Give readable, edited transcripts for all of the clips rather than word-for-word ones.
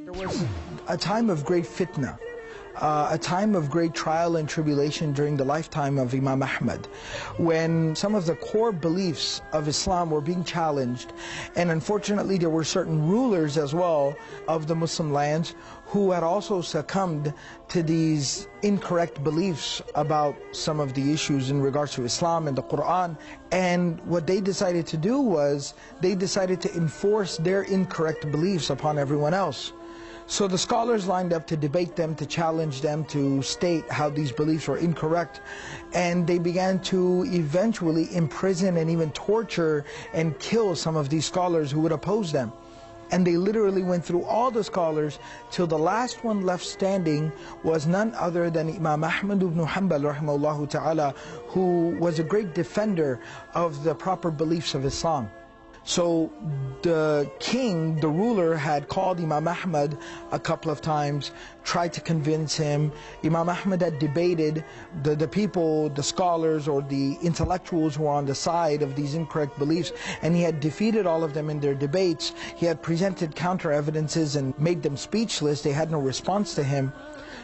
There was a time of great fitna, a time of great trial and tribulation during the lifetime of Imam Ahmad, when some of the core beliefs of Islam were being challenged, and unfortunately there were certain rulers as well of the Muslim lands who had also succumbed to these incorrect beliefs about some of the issues in regards to Islam and the Quran. And what they decided to do was they decided to enforce their incorrect beliefs upon everyone else. So the scholars lined up to debate them, to challenge them, to state how these beliefs were incorrect. And they began to eventually imprison and even torture and kill some of these scholars who would oppose them. And they literally went through all the scholars till the last one left standing was none other than Imam Ahmad ibn Hanbal rahimahullah ta'ala, who was a great defender of the proper beliefs of Islam. So the king, the ruler, had called Imam Ahmad a couple of times, tried to convince him. Imam Ahmad had debated the people, the scholars or the intellectuals who were on the side of these incorrect beliefs, and he had defeated all of them in their debates. He had presented counter evidences and made them speechless. They had no response to him.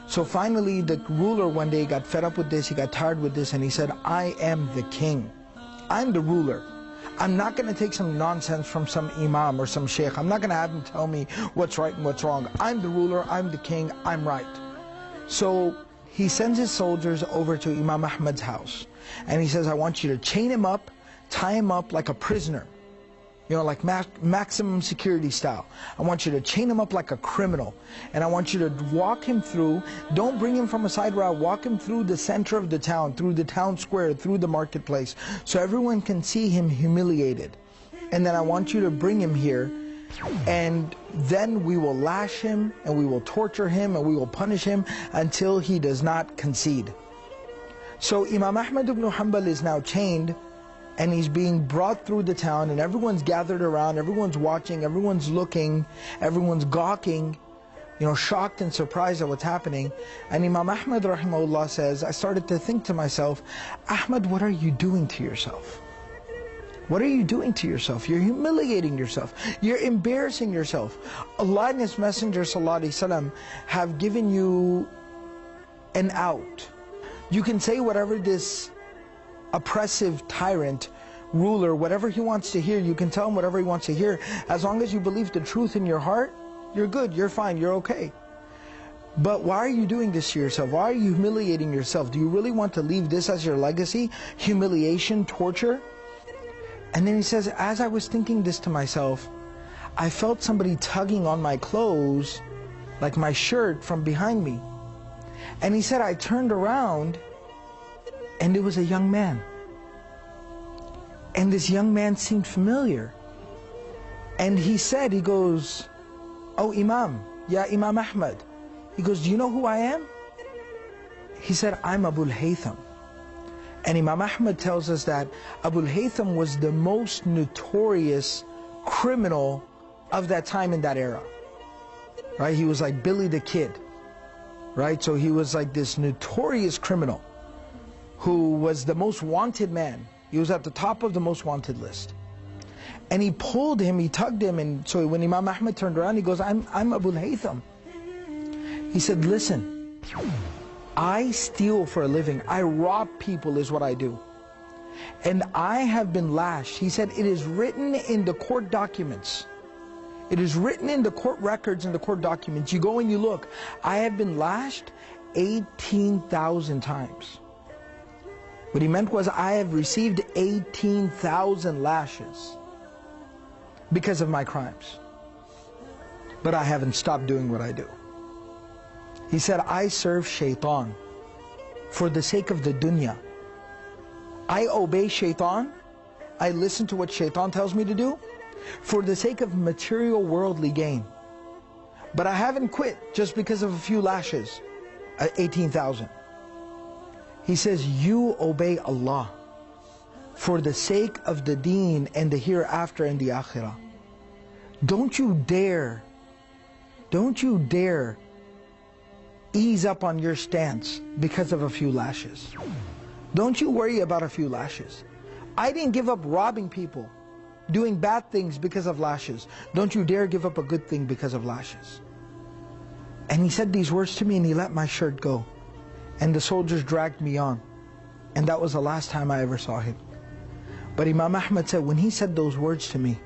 So finally the ruler one day got fed up with this, he got tired with this, and he said, I am the king. I'm the ruler. I'm not going to take some nonsense from some Imam or some Sheikh. I'm not going to have him tell me what's right and what's wrong. I'm the ruler, I'm the king, I'm right. So he sends his soldiers over to Imam Ahmad's house. And he says, I want you to chain him up, tie him up like a prisoner. You know, like maximum security style. I want you to chain him up like a criminal. And I want you to walk him through, don't bring him from a side route, walk him through the center of the town, through the town square, through the marketplace, so everyone can see him humiliated. And then I want you to bring him here, and then we will lash him, and we will torture him, and we will punish him until he does not concede. So Imam Ahmad ibn Hanbal is now chained, and he's being brought through the town, and everyone's gathered around, everyone's watching, everyone's looking, everyone's gawking, you know, shocked and surprised at what's happening. And Imam Ahmad rahimahullah says, I started to think to myself, Ahmad, what are you doing to yourself? What are you doing to yourself? You're humiliating yourself. You're embarrassing yourself. Allah and His Messenger sallallahu alaihi wasallam have given you an out. You can say whatever this oppressive tyrant, ruler, whatever he wants to hear, you can tell him whatever he wants to hear. As long as you believe the truth in your heart, you're good, you're fine, you're okay. But why are you doing this to yourself? Why are you humiliating yourself? Do you really want to leave this as your legacy? Humiliation, torture? And then he says, as I was thinking this to myself, I felt somebody tugging on my clothes, like my shirt, from behind me. And he said, I turned around, and it was a young man. And this young man seemed familiar. And he said, he goes, oh Imam, ya Imam Ahmad. He goes, do you know who I am? He said, I'm Abul Haytham. And Imam Ahmad tells us that Abul Haytham was the most notorious criminal of that time in that era. Right? He was like Billy the Kid. Right? So he was like this notorious criminal who was the most wanted man. He was at the top of the most wanted list. And he pulled him, he tugged him, and so when Imam Ahmad turned around, he goes, I'm Abul Haytham. He said, listen, I steal for a living. I rob people is what I do. And I have been lashed. He said, it is written in the court documents. It is written in the court records and the court documents. You go and you look. I have been lashed 18,000 times. What he meant was, I have received 18,000 lashes because of my crimes. But I haven't stopped doing what I do. He said, I serve shaitan for the sake of the dunya. I obey shaitan. I listen to what shaitan tells me to do for the sake of material worldly gain. But I haven't quit just because of a few lashes, 18,000. He says, you obey Allah for the sake of the deen and the hereafter and the akhirah. Don't you dare ease up on your stance because of a few lashes. Don't you worry about a few lashes. I didn't give up robbing people, doing bad things because of lashes. Don't you dare give up a good thing because of lashes. And he said these words to me and he let my shirt go. And the soldiers dragged me on. And that was the last time I ever saw him. But Imam Ahmad said, when he said those words to me,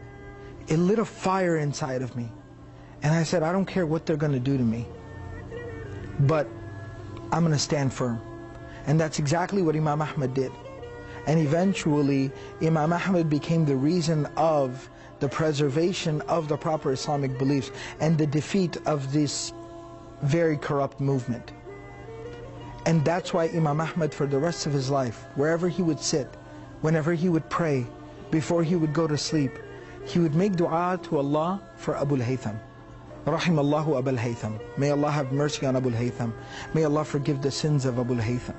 it lit a fire inside of me. And I said, I don't care what they're going to do to me, but I'm going to stand firm. And that's exactly what Imam Ahmad did. And eventually, Imam Ahmad became the reason of the preservation of the proper Islamic beliefs and the defeat of this very corrupt movement. And that's why Imam Ahmad, for the rest of his life, wherever he would sit, whenever he would pray, before he would go to sleep, he would make dua to Allah for Abu al-Haytham. Rahimallahu Abu al-Haytham. May Allah have mercy on Abu al-Haytham. May Allah forgive the sins of Abu al-Haytham.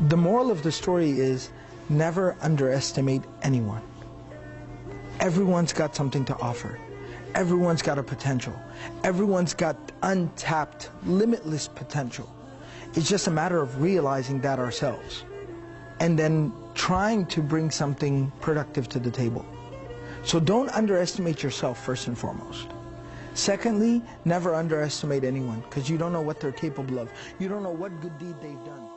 The moral of the story is, never underestimate anyone. Everyone's got something to offer. Everyone's got a potential. Everyone's got untapped, limitless potential. It's just a matter of realizing that ourselves and then trying to bring something productive to the table. So don't underestimate yourself, first and foremost. Secondly, never underestimate anyone, because you don't know what they're capable of. You don't know what good deed they've done.